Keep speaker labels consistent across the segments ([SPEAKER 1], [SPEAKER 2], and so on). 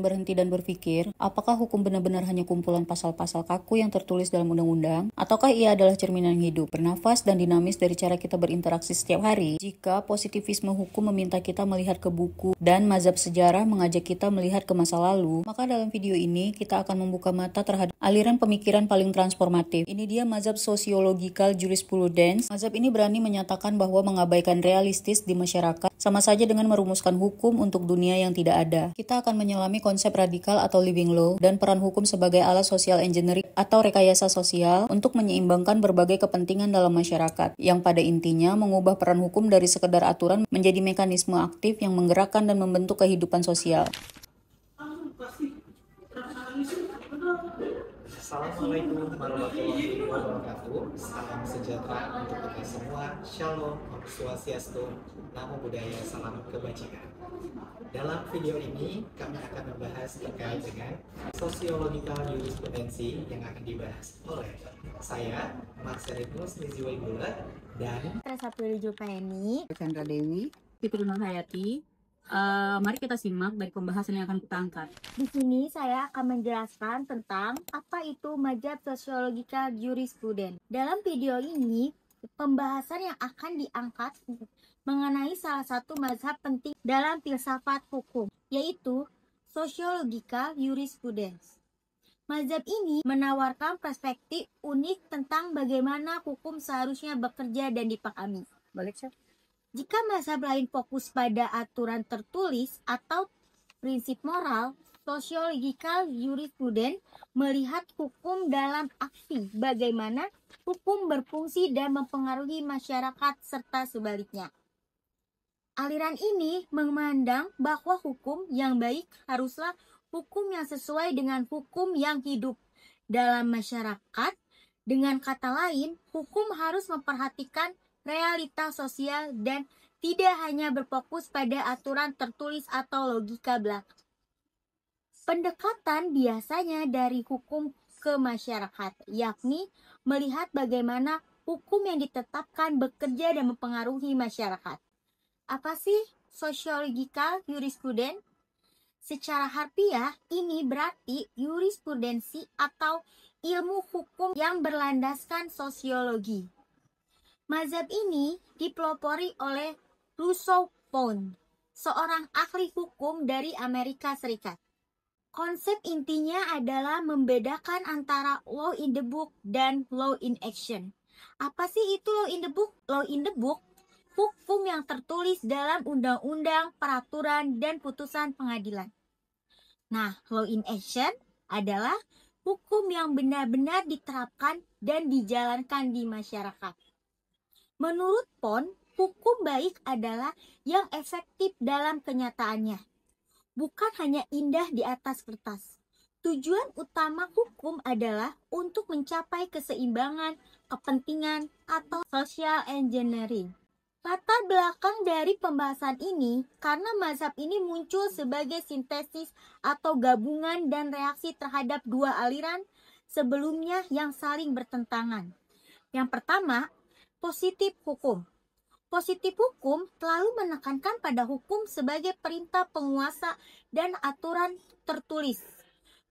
[SPEAKER 1] berhenti dan berpikir, apakah hukum benar-benar hanya kumpulan pasal-pasal kaku yang tertulis dalam undang-undang, ataukah ia adalah cerminan hidup, bernafas dan dinamis dari cara kita berinteraksi setiap hari? Jika positivisme hukum meminta kita melihat ke buku dan mazhab sejarah mengajak kita melihat ke masa lalu, maka dalam video ini kita akan membuka mata terhadap aliran pemikiran paling transformatif. Ini dia mazhab Sociological Jurisprudence. Mazhab ini berani menyatakan bahwa mengabaikan realistis di masyarakat sama saja dengan merumuskan hukum untuk dunia yang tidak ada. Kita akan menyelami konsep radikal atau living law dan peran hukum sebagai alat social engineering atau rekayasa sosial untuk menyeimbangkan berbagai kepentingan dalam masyarakat, yang pada intinya mengubah peran hukum dari sekedar aturan menjadi mekanisme aktif yang menggerakkan dan membentuk kehidupan sosial.
[SPEAKER 2] Assalamualaikum warahmatullahi wabarakatuh. Salam sejahtera untuk kita semua. Shalom, Om Swastiastu, Namo Buddhaya, salam kebajikan. Dalam video ini kami akan membahas terkait dengan sosiological jurisprudensi yang akan dibahas oleh saya, Marcellinus Niziwaibula, dan
[SPEAKER 3] Sapri Jupeni,
[SPEAKER 4] Chandra Dewi,
[SPEAKER 1] Fitri Nur Hayati. Mari kita simak dari pembahasan yang akan kita angkat.
[SPEAKER 3] Di sini saya akan menjelaskan tentang apa itu mazhab Sociological Jurisprudence. Dalam video ini, pembahasan yang akan diangkat mengenai salah satu mazhab penting dalam filsafat hukum, yaitu Sociological Jurisprudence. Mazhab ini menawarkan perspektif unik tentang bagaimana hukum seharusnya bekerja dan dipahami.
[SPEAKER 4] balik Chef.
[SPEAKER 3] Jika mazhab lain fokus pada aturan tertulis atau prinsip moral, Sociological Jurisprudence melihat hukum dalam aksi, bagaimana hukum berfungsi dan mempengaruhi masyarakat serta sebaliknya. Aliran ini memandang bahwa hukum yang baik haruslah hukum yang sesuai dengan hukum yang hidup dalam masyarakat. Dengan kata lain, hukum harus memperhatikan realitas sosial dan tidak hanya berfokus pada aturan tertulis atau logika belaka. Pendekatan biasanya dari hukum ke masyarakat, yakni melihat bagaimana hukum yang ditetapkan bekerja dan mempengaruhi masyarakat. Apa sih Sociological Jurisprudence? Secara harfiah, ini berarti jurisprudensi atau ilmu hukum yang berlandaskan sosiologi. Mazhab ini dipelopori oleh Rousseau Pound, seorang ahli hukum dari Amerika Serikat. Konsep intinya adalah membedakan antara law in the book dan law in action. Apa sih itu law in the book? Law in the book, hukum yang tertulis dalam undang-undang, peraturan, dan putusan pengadilan. Nah, law in action adalah hukum yang benar-benar diterapkan dan dijalankan di masyarakat. Menurut Pound, hukum baik adalah yang efektif dalam kenyataannya, bukan hanya indah di atas kertas. Tujuan utama hukum adalah untuk mencapai keseimbangan, kepentingan, atau social engineering. Latar belakang dari pembahasan ini karena mazhab ini muncul sebagai sintesis atau gabungan dan reaksi terhadap dua aliran sebelumnya yang saling bertentangan. Yang pertama, positif hukum. Positif hukum selalu menekankan pada hukum sebagai perintah penguasa dan aturan tertulis,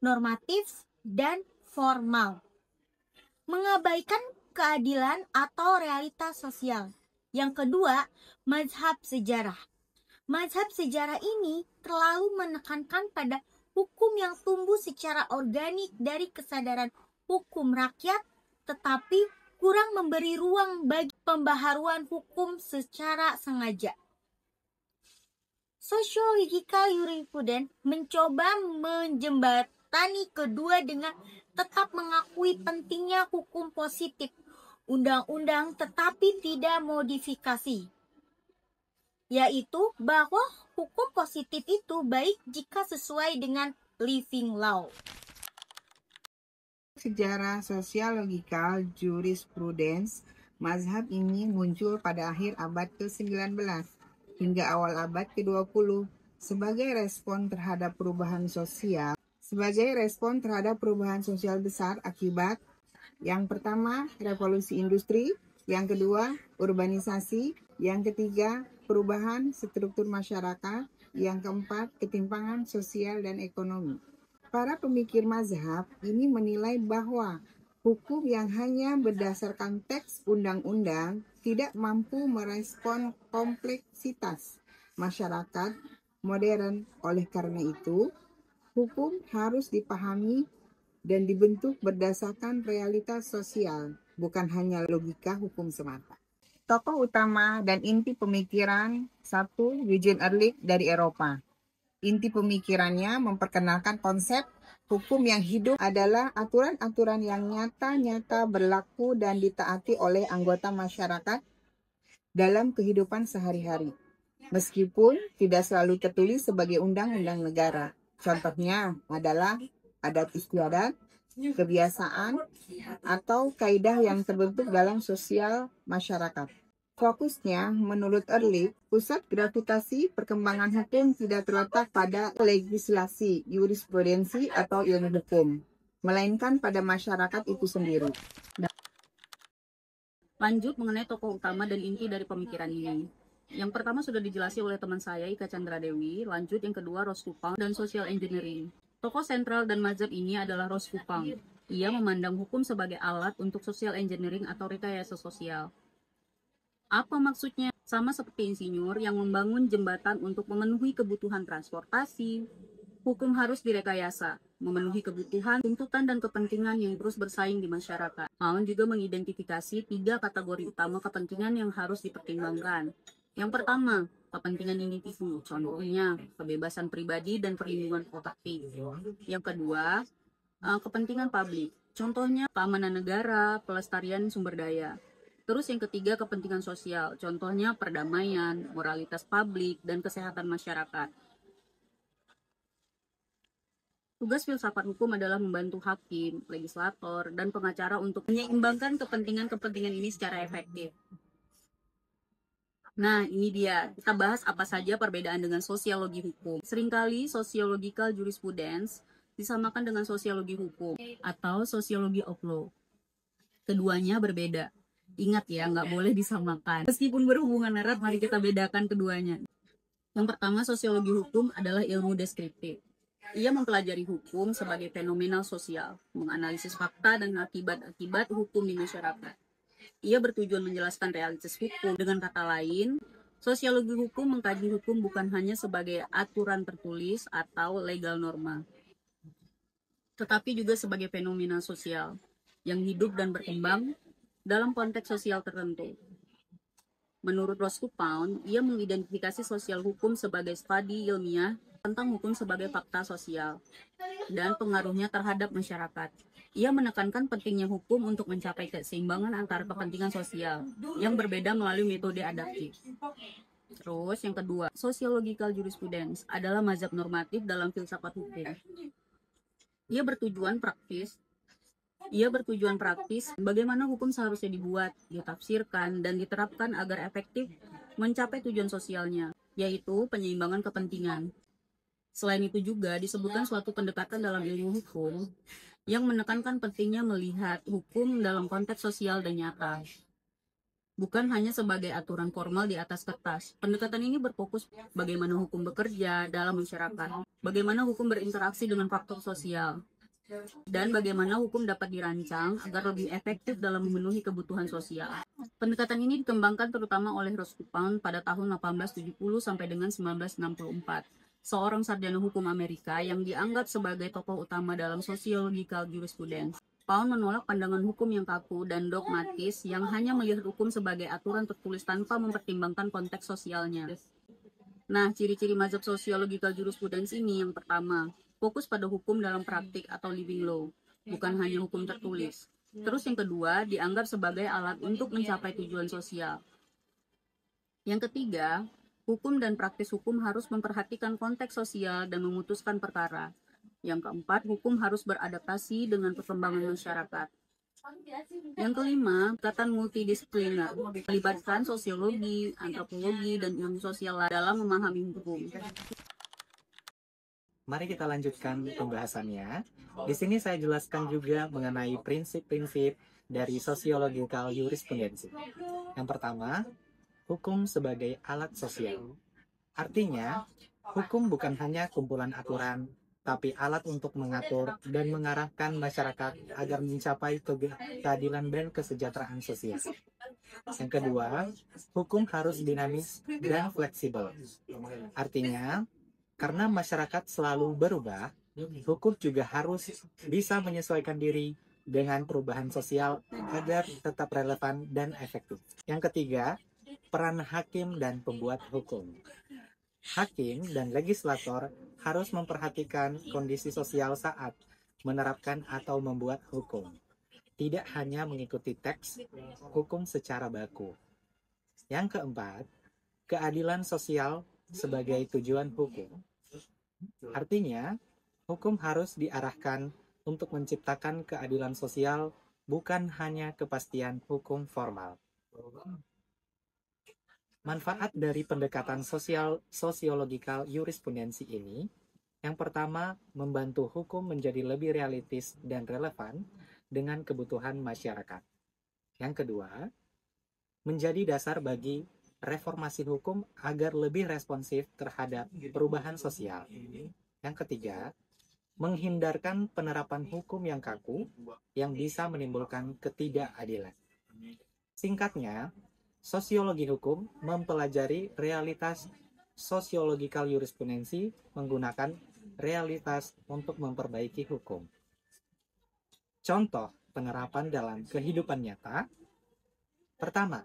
[SPEAKER 3] normatif, dan formal, mengabaikan keadilan atau realitas sosial. Yang kedua, mazhab sejarah. Mazhab sejarah ini terlalu menekankan pada hukum yang tumbuh secara organik dari kesadaran hukum rakyat, tetapi kurang memberi ruang bagi pembaharuan hukum secara sengaja. Sociological Jurisprudence mencoba menjembatani kedua dengan tetap mengakui pentingnya hukum positif, undang-undang tetapi tidak modifikasi, yaitu bahwa hukum positif itu baik jika sesuai dengan living law.
[SPEAKER 4] Sejarah Sociological Jurisprudence, mazhab ini muncul pada akhir abad ke-19 hingga awal abad ke-20 sebagai respon terhadap perubahan sosial besar akibat yang pertama, revolusi industri, yang kedua, urbanisasi, yang ketiga, perubahan struktur masyarakat, Yang keempat, ketimpangan sosial dan ekonomi. Para pemikir mazhab ini menilai bahwa hukum yang hanya berdasarkan teks undang-undang tidak mampu merespon kompleksitas masyarakat modern. Oleh karena itu, hukum harus dipahami dan dibentuk berdasarkan realitas sosial, bukan hanya logika hukum semata. Tokoh utama dan inti pemikiran, satu, Eugene Ehrlich dari Eropa. Inti pemikirannya memperkenalkan konsep hukum yang hidup adalah aturan-aturan yang nyata-nyata berlaku dan ditaati oleh anggota masyarakat dalam kehidupan sehari-hari, meskipun tidak selalu tertulis sebagai undang-undang negara. Contohnya adalah adat istiadat, kebiasaan, atau kaidah yang terbentuk dalam sosial masyarakat. Fokusnya, menurut Ehrlich, pusat gravitasi perkembangan hukum tidak terletak pada legislasi, jurisprudensi, atau ilmu hukum, melainkan pada masyarakat itu sendiri.
[SPEAKER 1] Lanjut mengenai tokoh utama dan inti dari pemikiran ini. Yang pertama sudah dijelaskan oleh teman saya Ika Chandra Dewi, lanjut yang kedua Ross Kupang dan social engineering. Tokoh sentral dan mazhab ini adalah Ross Kupang. Ia memandang hukum sebagai alat untuk social engineering atau rekayasa sosial. Apa maksudnya? Sama seperti insinyur yang membangun jembatan untuk memenuhi kebutuhan transportasi, hukum harus direkayasa, memenuhi kebutuhan, tuntutan, dan kepentingan yang terus bersaing di masyarakat. Malm juga mengidentifikasi 3 kategori utama kepentingan yang harus dipertimbangkan. Yang pertama, kepentingan individu, contohnya kebebasan pribadi dan perlindungan properti. Yang kedua, kepentingan publik, contohnya keamanan negara, pelestarian sumber daya. Terus yang ketiga, kepentingan sosial, contohnya perdamaian, moralitas publik, dan kesehatan masyarakat. Tugas filsafat hukum adalah membantu hakim, legislator, dan pengacara untuk menyeimbangkan kepentingan-kepentingan ini secara efektif. Nah, ini dia. Kita bahas apa saja perbedaan dengan sosiologi hukum. Seringkali sociological jurisprudence disamakan dengan sosiologi hukum atau sosiologi of law. Keduanya berbeda. Ingat ya, nggak boleh disamakan. Meskipun berhubungan erat, mari kita bedakan keduanya. Yang pertama, sosiologi hukum adalah ilmu deskriptif. Ia mempelajari hukum sebagai fenomenal sosial, menganalisis fakta dan akibat-akibat hukum di masyarakat. Ia bertujuan menjelaskan realitas hukum. Dengan kata lain, sosiologi hukum mengkaji hukum bukan hanya sebagai aturan tertulis atau legal norma, tetapi juga sebagai fenomena sosial yang hidup dan berkembang dalam konteks sosial tertentu. Menurut Ross Kupang, ia mengidentifikasi sosial hukum sebagai studi ilmiah tentang hukum sebagai fakta sosial dan pengaruhnya terhadap masyarakat. Ia menekankan pentingnya hukum untuk mencapai keseimbangan antara kepentingan sosial yang berbeda melalui metode adaptif. Terus yang kedua, sociological jurisprudence adalah mazhab normatif dalam filsafat hukum. Ia bertujuan praktis bagaimana hukum seharusnya dibuat, ditafsirkan, dan diterapkan agar efektif mencapai tujuan sosialnya, yaitu penyeimbangan kepentingan. Selain itu juga disebutkan suatu pendekatan dalam ilmu hukum yang menekankan pentingnya melihat hukum dalam konteks sosial dan nyata, bukan hanya sebagai aturan formal di atas kertas. Pendekatan ini berfokus bagaimana hukum bekerja dalam masyarakat, bagaimana hukum berinteraksi dengan faktor sosial, dan bagaimana hukum dapat dirancang agar lebih efektif dalam memenuhi kebutuhan sosial. Pendekatan ini dikembangkan terutama oleh Ross Kupang pada tahun 1870 sampai dengan 1964, seorang sarjana hukum Amerika yang dianggap sebagai tokoh utama dalam sociological jurisprudence. Pound menolak pandangan hukum yang kaku dan dogmatis yang hanya melihat hukum sebagai aturan tertulis tanpa mempertimbangkan konteks sosialnya. Nah, ciri-ciri mazhab sociological jurisprudence ini yang pertama, fokus pada hukum dalam praktik atau living law, bukan hanya hukum tertulis. Terus yang kedua, dianggap sebagai alat untuk mencapai tujuan sosial. Yang ketiga, hukum dan praktis hukum harus memperhatikan konteks sosial dan memutuskan perkara. Yang keempat, hukum harus beradaptasi dengan perkembangan masyarakat. Yang kelima, pendekatan multidisipliner, melibatkan sosiologi, antropologi, dan ilmu sosial dalam memahami hukum.
[SPEAKER 2] Mari kita lanjutkan pembahasannya. Di sini saya jelaskan juga mengenai prinsip-prinsip dari sociological jurisprudence. Yang pertama, hukum sebagai alat sosial. Artinya, Hukum bukan hanya kumpulan aturan, tapi alat untuk mengatur dan mengarahkan masyarakat agar mencapai keadilan dan kesejahteraan sosial. Yang kedua, hukum harus dinamis dan fleksibel. Artinya, karena masyarakat selalu berubah, hukum juga harus bisa menyesuaikan diri dengan perubahan sosial agar tetap relevan dan efektif. Yang ketiga, peran hakim dan pembuat hukum. Hakim dan legislator harus memperhatikan kondisi sosial saat menerapkan atau membuat hukum, tidak hanya mengikuti teks hukum secara baku. Yang keempat, keadilan sosial sebagai tujuan hukum. Artinya, hukum harus diarahkan untuk menciptakan keadilan sosial, bukan hanya kepastian hukum formal. Manfaat dari pendekatan sosiologikal jurisprudensi ini, yang pertama, membantu hukum menjadi lebih realistis dan relevan dengan kebutuhan masyarakat. Yang kedua, menjadi dasar bagi reformasi hukum agar lebih responsif terhadap perubahan sosial. Yang ketiga, menghindarkan penerapan hukum yang kaku yang bisa menimbulkan ketidakadilan. Singkatnya, sosiologi hukum mempelajari realitas sosiologikal jurisprudensi menggunakan realitas untuk memperbaiki hukum. Contoh penerapan dalam kehidupan nyata. Pertama,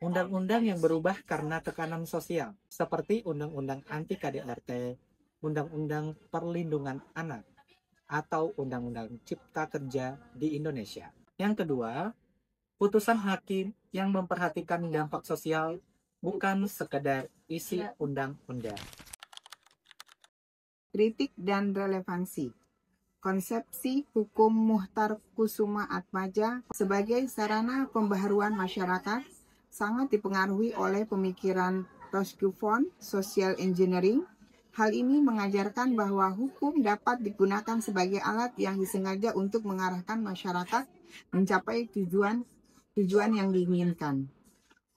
[SPEAKER 2] undang-undang yang berubah karena tekanan sosial, seperti Undang-Undang Anti KDRT, Undang-Undang Perlindungan Anak, atau Undang-Undang Cipta Kerja di Indonesia. Yang kedua, putusan hakim yang memperhatikan dampak sosial, bukan sekedar isi undang-undang.
[SPEAKER 4] Kritik dan relevansi. Konsepsi hukum Muhtar Kusuma Atmaja sebagai sarana pembaharuan masyarakat sangat dipengaruhi oleh pemikiran Roskilde Social Engineering. Hal ini mengajarkan bahwa hukum dapat digunakan sebagai alat yang disengaja untuk mengarahkan masyarakat mencapai tujuan yang diinginkan.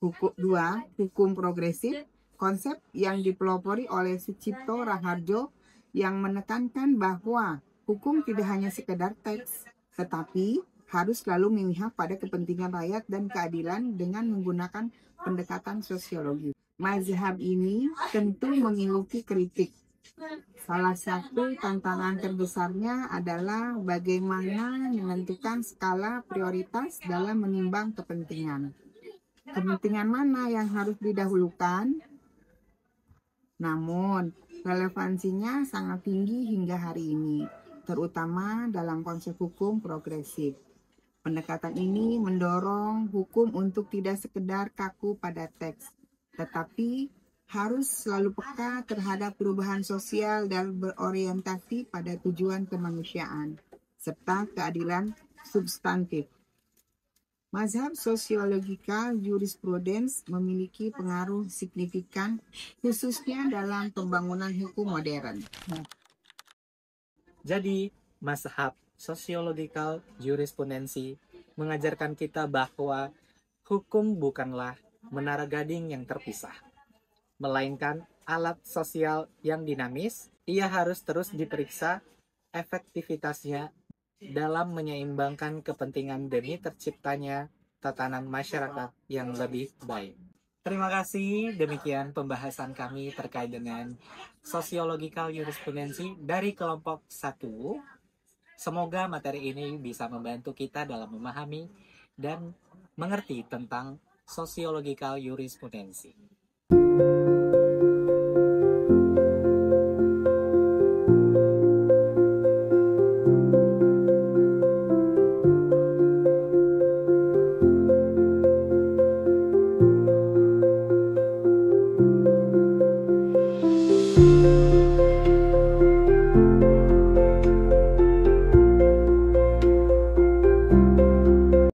[SPEAKER 4] Hukum progresif, konsep yang dipelopori oleh Sucipto Raharjo yang menekankan bahwa hukum tidak hanya sekedar teks, tetapi harus selalu memihak pada kepentingan rakyat dan keadilan dengan menggunakan pendekatan sosiologi. Mazhab ini tentu memiliki kritik. Salah satu tantangan terbesarnya adalah bagaimana menentukan skala prioritas dalam menimbang kepentingan. Kepentingan mana yang harus didahulukan? Namun, relevansinya sangat tinggi hingga hari ini, terutama dalam konsep hukum progresif. Pendekatan ini mendorong hukum untuk tidak sekedar kaku pada teks, tetapi harus selalu peka terhadap perubahan sosial dan berorientasi pada tujuan kemanusiaan, serta keadilan substantif. Mazhab sosiologikal jurisprudence memiliki pengaruh signifikan khususnya dalam pembangunan hukum modern.
[SPEAKER 2] Jadi, mazhab sosiologikal jurisprudensi mengajarkan kita bahwa hukum bukanlah menara gading yang terpisah, melainkan alat sosial yang dinamis. Ia harus terus diperiksa efektivitasnya dalam menyeimbangkan kepentingan demi terciptanya tatanan masyarakat yang lebih baik. Terima kasih, demikian pembahasan kami terkait dengan sosiologikal jurisprudensi dari kelompok 1. Semoga materi ini bisa membantu kita dalam memahami dan mengerti tentang sosiologikal jurisprudensi.